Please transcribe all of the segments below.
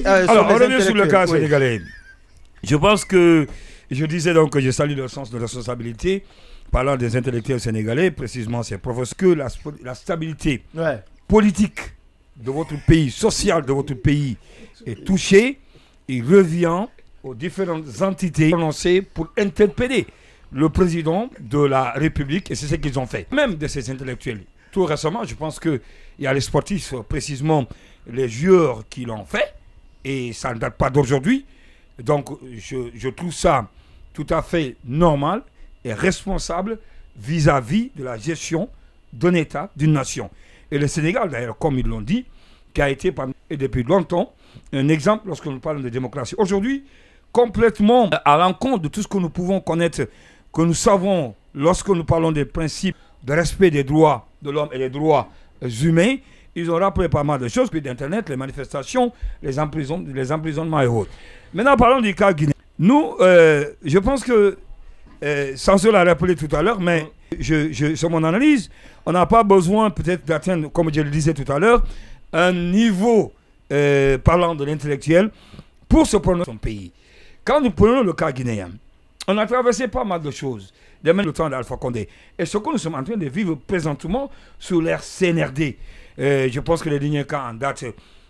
Alors, on revient sur le cas sénégalais. Je pense que, je disais donc que je salue le sens de responsabilité, parlant des intellectuels sénégalais, précisément ces professeurs, que la stabilité politique de votre pays, sociale de votre pays est touchée. Il revient aux différentes entités prononcées pour interpeller le président de la République, et c'est ce qu'ils ont fait. Même de ces intellectuels. Tout récemment, je pense qu'il y a les sportifs, précisément les joueurs qui l'ont fait, et ça ne date pas d'aujourd'hui. Donc, je trouve ça tout à fait normal et responsable vis-à-vis de la gestion d'un État, d'une nation. Et le Sénégal, d'ailleurs, comme ils l'ont dit, qui a été, et depuis longtemps, un exemple lorsque nous parlons de démocratie. Aujourd'hui, complètement à l'encontre de tout ce que nous pouvons connaître, que nous savons lorsque nous parlons des principes de respect des droits de l'homme et des droits humains, ils ont rappelé pas mal de choses, puis d'Internet, les manifestations, les emprisonnements et autres. Maintenant, parlons du cas guinéen. Nous, je pense que, sans cela rappelé tout à l'heure, mais sur mon analyse, on n'a pas besoin peut-être d'atteindre, comme je le disais tout à l'heure, un niveau, parlant de l'intellectuel, pour se prononcer son pays. Quand nous prenons le cas guinéen, on a traversé pas mal de choses, dès même le temps d'Alpha Condé. Et ce que nous sommes en train de vivre présentement sous l'ère CNRD, je pense que les derniers cas en date,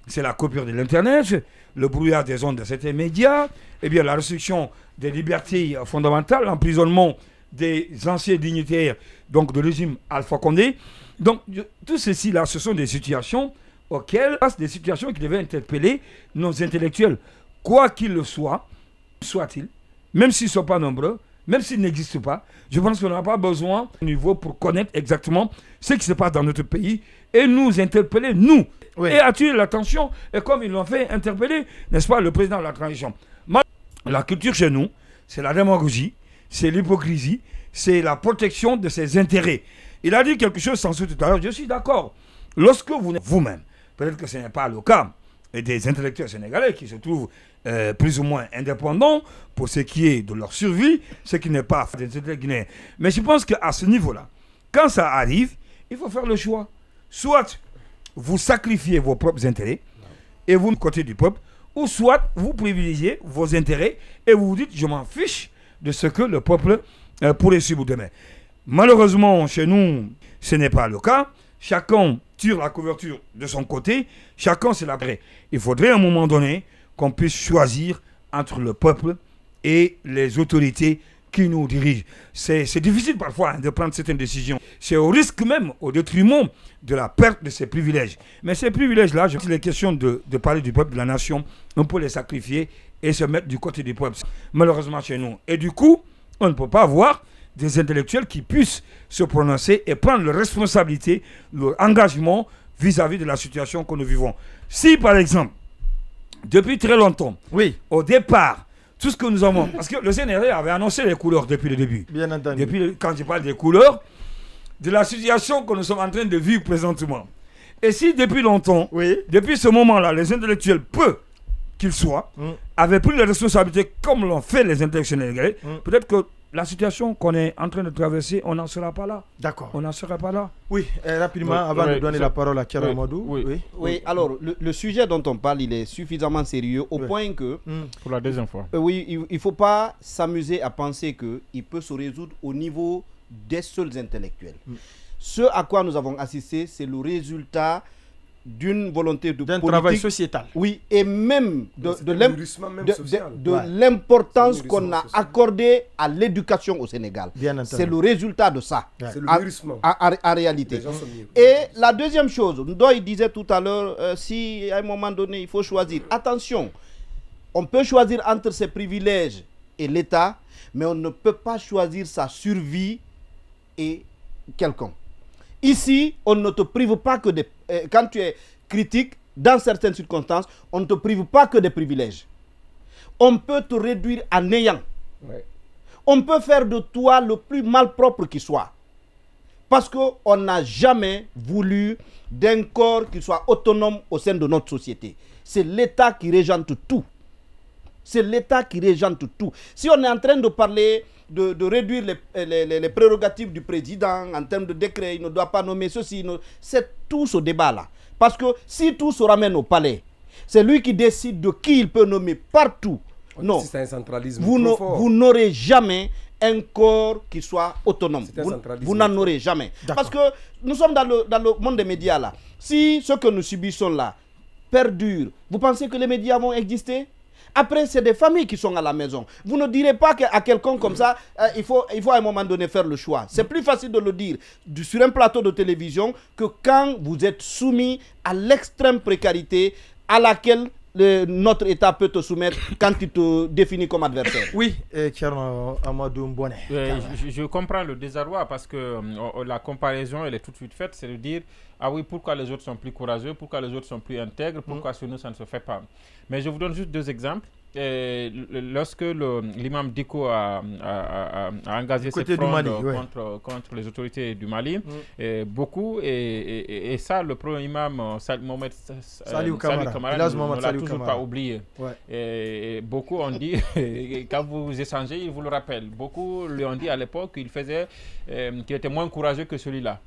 c'est la coupure de l'Internet, le brouillard des ondes de certains médias, et bien la restriction des libertés fondamentales, l'emprisonnement des anciens dignitaires donc de régime Alpha Condé. Donc tout ceci là, ce sont des situations auxquelles, des situations qui devaient interpeller nos intellectuels, quoi qu'il le soit-il, même s'ils ne sont pas nombreux, même s'ils n'existent pas. Je pense qu'on n'a pas besoin de niveau pour connaître exactement ce qui se passe dans notre pays et nous interpeller, nous, et attirer l'attention, et comme ils l'ont fait, interpeller, n'est-ce pas, le président de la transition. La culture chez nous, c'est la démagogie, c'est l'hypocrisie, c'est la protection de ses intérêts. Il a dit quelque chose sans doute tout à l'heure, je suis d'accord. Lorsque vous-même, peut-être que ce n'est pas le cas, et des intellectuels sénégalais qui se trouvent plus ou moins indépendants pour ce qui est de leur survie, ce qui n'est pas des intellectuels guinéens. Mais je pense qu'à ce niveau-là, quand ça arrive, il faut faire le choix. Soit vous sacrifiez vos propres intérêts et vous du côté du peuple, ou soit vous privilégiez vos intérêts et vous vous dites je m'en fiche de ce que le peuple pourrait subir demain. Malheureusement, chez nous, ce n'est pas le cas. Chacun tire la couverture de son côté, chacun c'est l'après. Il faudrait à un moment donné qu'on puisse choisir entre le peuple et les autorités qui nous dirigent. C'est difficile parfois de prendre certaines décisions. C'est au risque même, au détriment de la perte de ces privilèges. Mais ces privilèges-là, il est question de parler du peuple, de la nation, on peut les sacrifier et se mettre du côté du peuple. Malheureusement chez nous. Et du coup, on ne peut pas avoir des intellectuels qui puissent se prononcer et prendre leur responsabilité, leur engagement vis-à-vis de la situation que nous vivons. Si, par exemple, depuis très longtemps, au départ, tout ce que nous avons... Parce que le CNRD avait annoncé les couleurs depuis le début. Bien entendu. Quand je parle des couleurs, de la situation que nous sommes en train de vivre présentement. Et si depuis longtemps, depuis ce moment-là, les intellectuels, peu qu'ils soient, avaient pris les responsabilités comme l'ont fait les intellectuels sénégalais, peut-être que la situation qu'on est en train de traverser, on n'en sera pas là. D'accord. On n'en sera pas là. Oui, rapidement, avant de donner la parole à Kera Amadou. Oui, alors, le sujet dont on parle, il est suffisamment sérieux au point que... Pour la deuxième fois. Oui, il ne faut pas s'amuser à penser qu'il peut se résoudre au niveau des seuls intellectuels. Ce à quoi nous avons assisté, c'est le résultat d'une volonté de d'un travail sociétal. Oui, et même de l'importance qu'on a accordée à l'éducation au Sénégal. C'est le résultat de ça. C'est le mûrissement. En réalité. Et la deuxième chose, Ndoye disait tout à l'heure, si à un moment donné, il faut choisir. Attention, on peut choisir entre ses privilèges et l'État, mais on ne peut pas choisir sa survie et quelqu'un. Ici, on ne te prive pas que des... quand tu es critique, dans certaines circonstances, on ne te prive pas que des privilèges. On peut te réduire à néant. On peut faire de toi le plus malpropre qui soit. Parce qu'on n'a jamais voulu d'un corps qui soit autonome au sein de notre société. C'est l'État qui régente tout. C'est l'État qui régente tout. Si on est en train de parler... De réduire les prérogatives du président en termes de décret, il ne doit pas nommer ceci. C'est tout ce débat-là. Parce que si tout se ramène au palais C'est lui qui décide de qui il peut nommer partout. Non, c'est un centralisme vous n'aurez jamais un corps qui soit autonome. Vous n'en aurez jamais. Parce que nous sommes dans le monde des médias là. Si ce que nous subissons là perdure, vous pensez que les médias vont exister? Après, c'est des familles qui sont à la maison. Vous ne direz pas à quelqu'un comme ça, il faut à un moment donné faire le choix. C'est plus facile de le dire sur un plateau de télévision que quand vous êtes soumis à l'extrême précarité à laquelle notre État peut te soumettre quand il te définit comme adversaire. Oui, Thierno Amadou Mbouane. Je comprends le désarroi parce que la comparaison, elle est tout de suite faite, c'est de dire, ah oui, pourquoi les autres sont plus courageux, pourquoi les autres sont plus intègres, pourquoi sur nous ça ne se fait pas. Mais je vous donne juste 2 exemples. Lorsque l'imam Diko a engagé cette fronde contre les autorités du Mali, beaucoup, et ça, le premier imam, Mohamed Saliou Kamara, ne l'a toujours pas oublié. Et beaucoup ont dit, quand vous échangez, il vous le rappelle, beaucoup lui ont dit à l'époque qu'il était moins courageux que celui-là.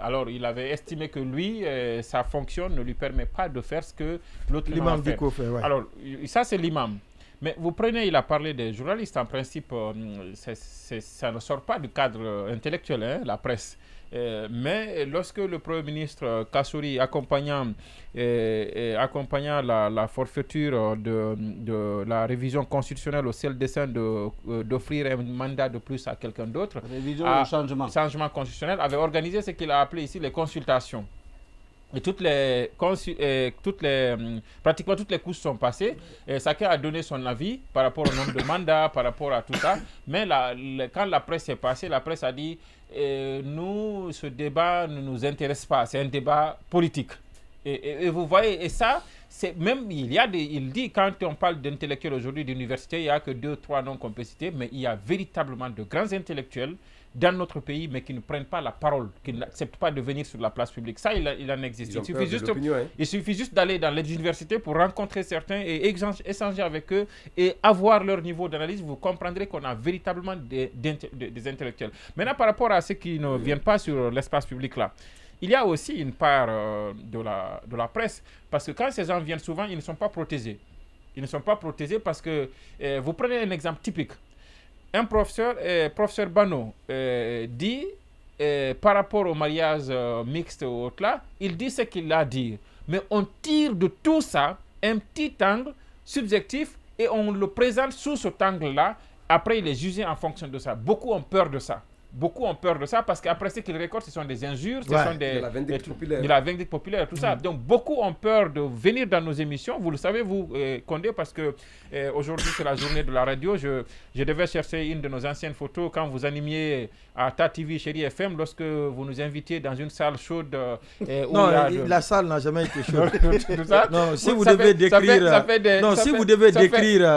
Alors, il avait estimé que lui, sa fonction ne lui permet pas de faire ce que l'autre imam fait. Alors, ça, c'est l'imam. Mais vous prenez, il a parlé des journalistes, en principe, ça ne sort pas du cadre intellectuel, hein, la presse. Mais lorsque le Premier ministre Kassouri, accompagnant la forfaiture de la révision constitutionnelle au seul dessein d'offrir un mandat de plus à quelqu'un d'autre, changement constitutionnel, avait organisé ce qu'il a appelé ici les consultations. Et pratiquement toutes les couches sont passées. Et chacun a donné son avis par rapport au nombre de mandats, par rapport à tout ça. Mais quand la presse est passée, la presse a dit nous, ce débat ne nous intéresse pas. C'est un débat politique. Et vous voyez, et ça, c'est même, il dit, quand on parle d'intellectuels aujourd'hui d'université, il n'y a que 2-3 noms qu'on peut citer, mais il y a véritablement de grands intellectuels dans notre pays, mais qui ne prennent pas la parole, qui n'acceptent pas de venir sur la place publique. Ça, il en existe. Il suffit juste d'aller dans les universités pour rencontrer certains et échanger avec eux et avoir leur niveau d'analyse. Vous comprendrez qu'on a véritablement des intellectuels. Maintenant, par rapport à ceux qui ne viennent pas sur l'espace public là, il y a aussi une part de la presse, parce que quand ces gens viennent souvent, ils ne sont pas protégés. Ils ne sont pas protégés parce que, vous prenez un exemple typique. Un professeur Bano, dit, par rapport au mariage mixte ou autre là, il dit ce qu'il a à dire. Mais on tire de tout ça un petit angle subjectif et on le présente sous cet angle-là. Après, il est jugé en fonction de ça. Beaucoup ont peur de ça. Beaucoup ont peur de ça parce qu'après ce qu'ils récoltent, ce sont des injures, ce sont de la vindicte populaire, tout ça. Donc beaucoup ont peur de venir dans nos émissions. Vous le savez, vous, Condé, parce que aujourd'hui c'est la journée de la radio. Je devais chercher une de nos anciennes photos quand vous animiez à Ta TV Chérie FM, lorsque vous nous invitiez dans une salle chaude. Non, la salle n'a jamais été chaude. Non, si vous devez décrire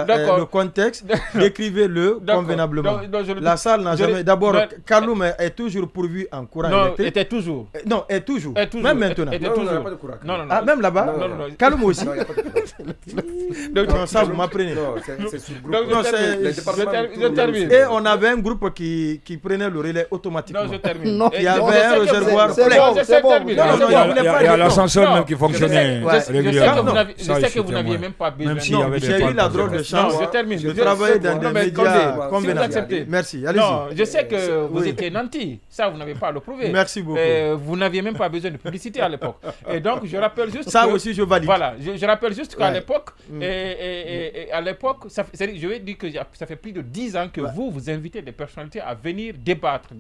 le contexte, décrivez-le convenablement. La salle n'a jamais... D'abord, Kaloum est toujours pourvu en courant électrique. Non, était toujours. Non, est toujours. Même maintenant. Non. Ah, même là-bas. Kaloum aussi. Non, ça, vous m'apprenez. Non, c'est sur le groupe. Je termine. Et on avait un groupe qui prenait le relais automatiquement. Non, je termine. Il y avait un réservoir plein. Il y a l'ascenseur même qui fonctionnait régulièrement. Je sais que vous n'aviez même pas besoin. J'ai eu la drôle de chance. Je termine. Je travaillais dans des médias convenables. Merci, allez-y. Non, je sais que vous étiez nanti. Ça, vous n'avez pas à le prouver. Merci beaucoup. Vous n'aviez même pas besoin de publicité à l'époque. Et donc, je rappelle juste ça aussi, je valide. Voilà, je rappelle juste qu'à l'époque, à l'époque, je vais dire que ça fait plus de 10 ans que vous invitez des personnalités à venir débattre.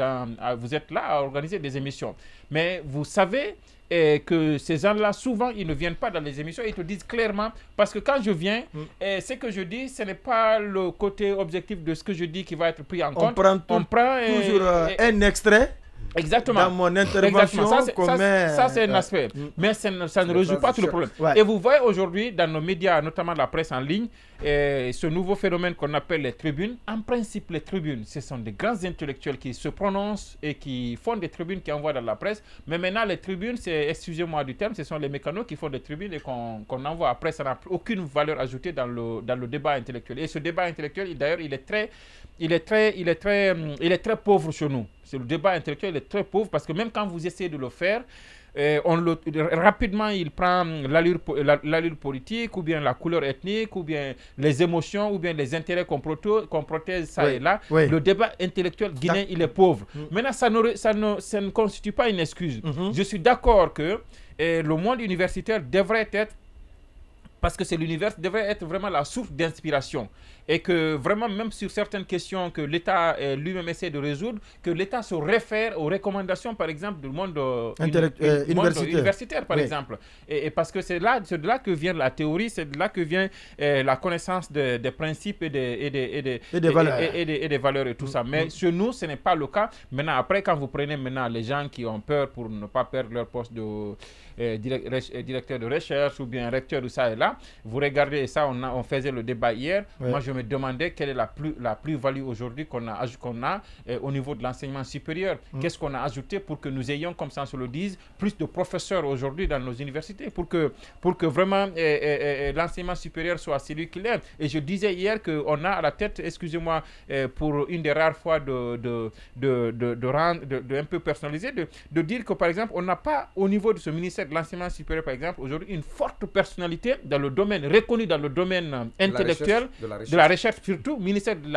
Vous êtes là à organiser des émissions. Mais vous savez que ces gens-là, souvent, ils ne viennent pas dans les émissions. Ils te disent clairement, parce que quand je viens, ce que je dis, ce n'est pas le côté objectif de ce que je dis qui va être pris en compte. On prend toujours un extrait. Exactement. Dans mon intervention, ça c'est un aspect. Mais ça ne résout pas tout le problème. Et vous voyez aujourd'hui, dans nos médias, notamment la presse en ligne, ce nouveau phénomène qu'on appelle les tribunes. En principe, les tribunes, ce sont des grands intellectuels qui se prononcent et qui font des tribunes qui envoient dans la presse. Mais maintenant, les tribunes, excusez-moi du terme, ce sont les mécanos qui font des tribunes et qu'on envoie après. Ça n'a aucune valeur ajoutée dans le débat intellectuel. Et ce débat intellectuel, d'ailleurs, il est très pauvre chez nous. Le débat intellectuel est très pauvre parce que même quand vous essayez de le faire, rapidement il prend l'allure politique, ou bien la couleur ethnique, ou bien les émotions, ou bien les intérêts qu'on protège ça et là. Le débat intellectuel guinéen, il est pauvre. Maintenant, ça ne constitue pas une excuse. Je suis d'accord que le monde universitaire devrait être, parce que l'univers devrait être vraiment la source d'inspiration. Et que vraiment, même sur certaines questions que l'État lui-même essaie de résoudre, que l'État se réfère aux recommandations, par exemple, du monde universitaire, par exemple. Et parce que c'est de là que vient la théorie, c'est de là que vient la connaissance des principes et des valeurs et tout ça. Mais chez nous, ce n'est pas le cas. Maintenant, après, quand vous prenez maintenant les gens qui ont peur pour ne pas perdre leur poste de directeur de recherche ou bien recteur de ça et là, vous regardez ça, on faisait le débat hier. Moi, je me demandais quelle est la plus-value aujourd'hui qu'on a au niveau de l'enseignement supérieur. Qu'est-ce qu'on a ajouté pour que nous ayons, comme ça on se le dise, plus de professeurs aujourd'hui dans nos universités, pour que vraiment l'enseignement supérieur soit celui qu'il est. Et je disais hier qu'on a à la tête, excusez-moi, pour une des rares fois de un peu personnaliser, de dire que par exemple, on n'a pas au niveau de ce ministère de l'enseignement supérieur, par exemple, aujourd'hui, une forte personnalité dans le domaine, reconnue dans le domaine intellectuel, de la recherche surtout, ministère de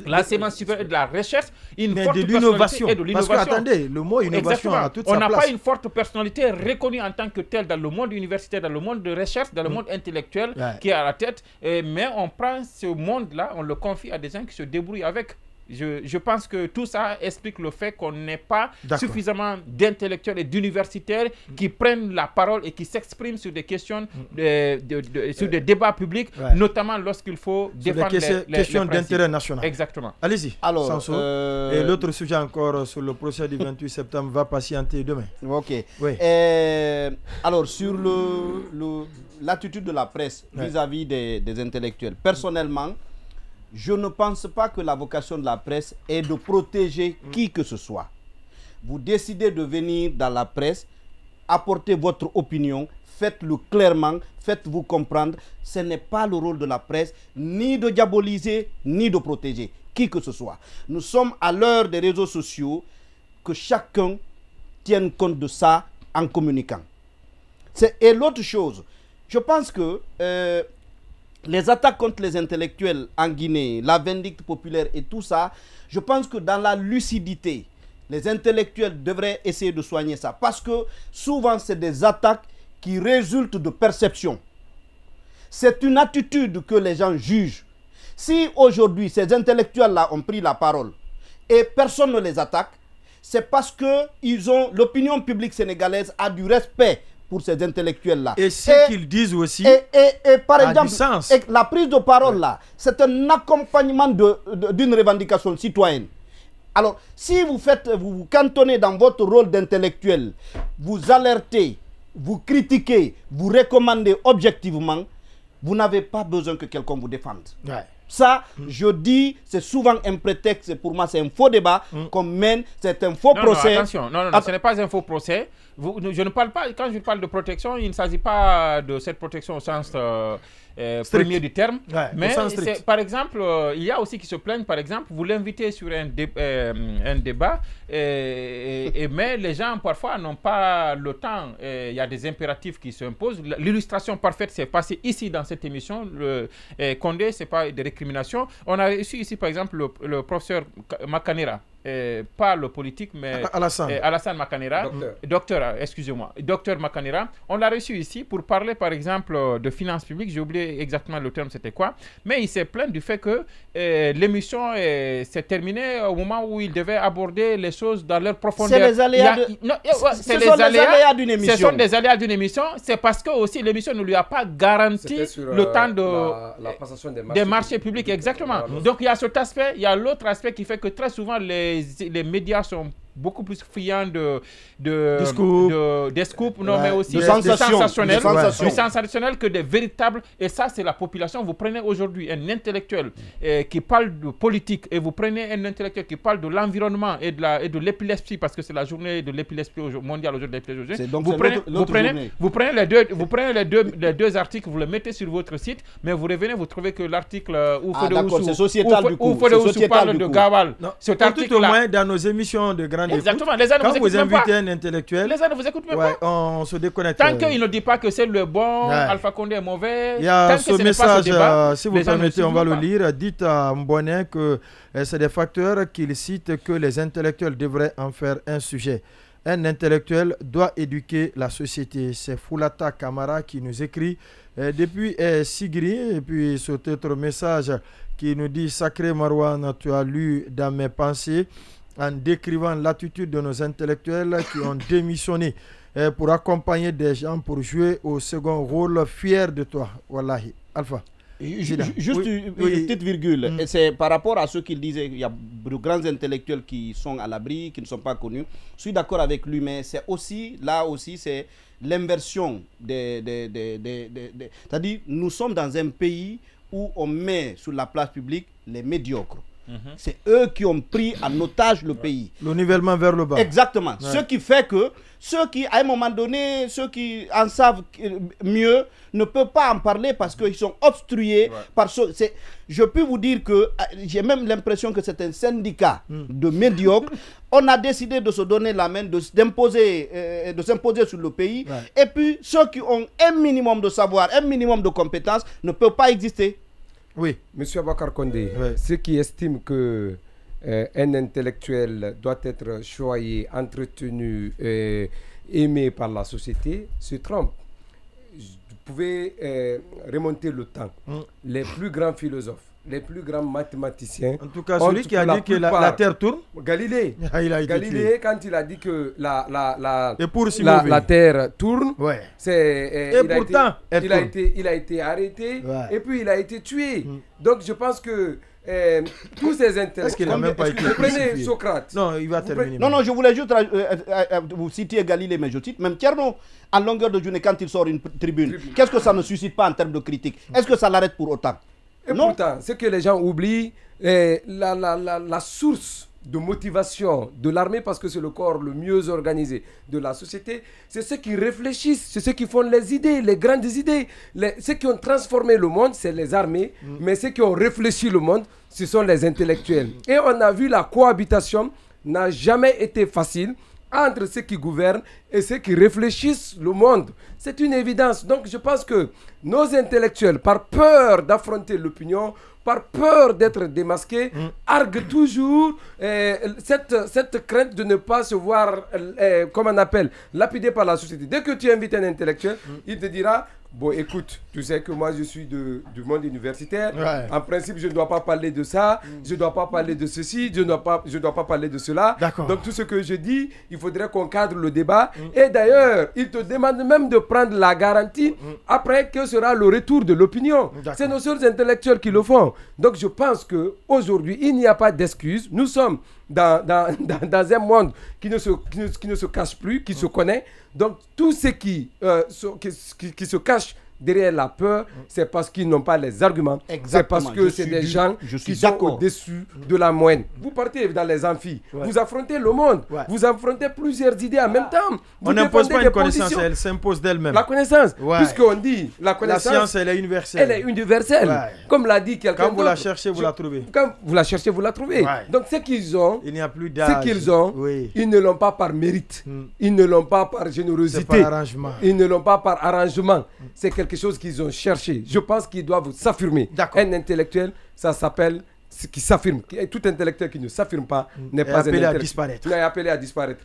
l'enseignement supérieur et de la recherche, une forte personnalité et de l'innovation. Parce que, attendez, le mot innovation a toute sa place. On n'a pas une forte personnalité reconnue en tant que telle dans le monde universitaire, dans le monde de recherche, dans le monde intellectuel qui est à la tête, mais on prend ce monde-là, on le confie à des gens qui se débrouillent avec. Je pense que tout ça explique le fait qu'on n'ait pas suffisamment d'intellectuels et d'universitaires qui prennent la parole et qui s'expriment sur des questions, sur des débats publics, notamment lorsqu'il faut défendre les questions d'intérêt national. Exactement. Allez-y. Alors, et l'autre sujet encore sur le procès du 28 septembre va patienter demain. Ok. Alors, sur l'attitude de la presse vis-à-vis des intellectuels, personnellement, je ne pense pas que la vocation de la presse est de protéger qui que ce soit. Vous décidez de venir dans la presse, apportez votre opinion, faites-le clairement, faites-vous comprendre. Ce n'est pas le rôle de la presse ni de diaboliser, ni de protéger qui que ce soit. Nous sommes à l'heure des réseaux sociaux, que chacun tienne compte de ça en communiquant. Et l'autre chose, je pense que les attaques contre les intellectuels en Guinée, la vindicte populaire et tout ça, je pense que dans la lucidité, les intellectuels devraient essayer de soigner ça. Parce que souvent, c'est des attaques qui résultent de perception. C'est une attitude que les gens jugent. Si aujourd'hui, ces intellectuels-là ont pris la parole et personne ne les attaque, c'est parce que l'opinion publique sénégalaise a du respect pour ces intellectuels-là. Et ce qu'ils disent aussi par exemple, du sens. La prise de parole là, c'est un accompagnement d'une revendication citoyenne. Alors, si vous vous cantonnez dans votre rôle d'intellectuel, vous alertez, vous critiquez, vous recommandez objectivement, vous n'avez pas besoin que quelqu'un vous défende. Ça, je dis, c'est souvent un prétexte. Pour moi, c'est un faux débat qu'on mène, c'est un faux procès. Non, attention, non, ce n'est pas un faux procès. Je ne parle pas, quand je parle de protection, il ne s'agit pas de cette protection au sens premier du terme. Mais par exemple, il y a aussi qui se plaignent, par exemple, vous l'invitez sur un débat, mais les gens parfois n'ont pas le temps. Il y a des impératifs qui s'imposent. L'illustration parfaite s'est passée ici dans cette émission. Condé, ce n'est pas des récriminations. On a reçu ici, par exemple, le professeur Makanera. Pas le politique, mais Alassane Makanera, docteur, excusez-moi, docteur Makanera. On l'a reçu ici pour parler, par exemple, de finances publiques. J'ai oublié exactement le terme, c'était quoi. Mais il s'est plaint du fait que l'émission s'est terminée au moment où il devait aborder les choses dans leur profondeur. C'est les aléas d'une émission. Ce sont des aléas d'une émission. C'est parce que aussi l'émission ne lui a pas garanti le temps de la passation des marchés publics. Exactement. Donc il y a cet aspect. Il y a l'autre aspect qui fait que très souvent les médias sont beaucoup plus friands des scoops, mais aussi du sensationnel que des véritables. Et ça, c'est la population. Vous prenez aujourd'hui un intellectuel qui parle de politique et vous prenez un intellectuel qui parle de l'environnement et de l'épilepsie, parce que c'est la journée de l'épilepsie mondiale aujourd'hui. Vous prenez les deux articles, vous les mettez sur votre site, mais vous revenez, vous trouvez que l'article Fodé Oussou parle de Gawal. Cet article-là, dans nos émissions de grande temps d'écoute. Exactement. Les gens ne quand vous invitez un intellectuel, les gens ne vous écoutent même pas. On se déconnecte. Tant qu'il ne dit pas que c'est le bon, Alpha Condé est mauvais. Il y a ce message, si vous permettez, on va le pas. lire. Dites à Mboné que c'est des facteurs qu'il cite que les intellectuels devraient en faire un sujet. Un intellectuel doit éduquer la société. C'est Foulata Kamara qui nous écrit depuis Sigri. Et puis cet autre message qui nous dit: Sacré Marouane, tu as lu dans mes pensées en décrivant l'attitude de nos intellectuels qui ont démissionné pour accompagner des gens pour jouer au second rôle. Fier de toi, Wallahi. Alpha. Juste une petite virgule, et c'est par rapport à ce qu'il disait, il y a de grands intellectuels qui sont à l'abri, qui ne sont pas connus. Je suis d'accord avec lui, mais c'est aussi, là aussi, c'est l'inversion c'est-à-dire, nous sommes dans un pays où on met sur la place publique les médiocres. C'est eux qui ont pris en otage le pays. Le nivellement vers le bas. Exactement. Ce qui fait que ceux qui, à un moment donné, ceux qui en savent mieux, ne peuvent pas en parler parce qu'ils sont obstrués par ce... Je peux vous dire que j'ai même l'impression que c'est un syndicat de médiocres. On a décidé de se donner la main, de s'imposer sur le pays. Et puis, ceux qui ont un minimum de savoir, un minimum de compétences, ne peuvent pas exister. Oui, Monsieur Abakar Condé, ceux qui estiment que un intellectuel doit être choyé, entretenu, aimé par la société, se trompent. Vous pouvez remonter le temps. Les plus grands philosophes, les plus grands mathématiciens. En tout cas, celui qui a dit que la Terre tourne. Galilée. Galilée, quand il a dit que la Terre tourne, il a été arrêté et puis il a été tué. Donc je pense que tous ces intellectuels. Prenez Socrate. Non, il va terminer. Non, je voulais juste vous citer Galilée, mais je cite même Tcherno, à longueur de journée, quand il sort une tribune. Qu'est-ce que ça ne suscite pas en termes de critique? Est-ce que ça l'arrête pour autant? Et non. Pourtant, ce que les gens oublient, la source de motivation de l'armée, parce que c'est le corps le mieux organisé de la société, c'est ceux qui réfléchissent, c'est ceux qui font les idées, les grandes idées. Ceux qui ont transformé le monde, c'est les armées, mais ceux qui ont réfléchi le monde, ce sont les intellectuels. Et on a vu la cohabitation n'a jamais été facile entre ceux qui gouvernent et ceux qui réfléchissent le monde. C'est une évidence. Donc je pense que nos intellectuels, par peur d'affronter l'opinion, par peur d'être démasqués, arguent toujours cette crainte de ne pas se voir, comme on appelle, lapidé par la société. Dès que tu invites un intellectuel, il te dira: bon, écoute, tu sais que moi je suis du monde universitaire. En principe, je ne dois pas parler de ça, je ne dois pas parler de ceci, je ne dois pas parler de cela. Donc tout ce que je dis, il faudrait qu'on cadre le débat. Et d'ailleurs, il te demande même de prendre la garantie après que sera le retour de l'opinion. C'est nos seuls intellectuels qui le font. Donc je pense qu'aujourd'hui, il n'y a pas d'excuse. Nous sommes dans un monde qui ne se cache plus, qui se connaît. Donc tous ceux qui se cachent derrière la peur, c'est parce qu'ils n'ont pas les arguments. C'est parce que c'est des gens qui sont au-dessus de la moyenne. Vous partez dans les amphis, vous affrontez le monde, vous affrontez plusieurs idées en même temps. On n'impose pas une connaissance, elle s'impose d'elle-même. La connaissance, puisqu'on dit la science, elle est universelle. Elle est universelle. Comme l'a dit quelqu'un. Quand vous la cherchez, vous la trouvez. Quand vous la cherchez, vous la trouvez. Donc ce qu'ils ont, il n'y a plus d'âge. Ce qu'ils ont, ils ne l'ont pas par mérite. Ils ne l'ont pas par générosité. Par arrangement. Ils ne l'ont pas par arrangement. C'est quelque chose qu'ils ont cherché. Je pense qu'ils doivent s'affirmer. Un intellectuel, ça s'appelle ce qui s'affirme. Tout intellectuel qui ne s'affirme pas n'est pas un intellectuel. Appelé à disparaître. Il est appelé à disparaître.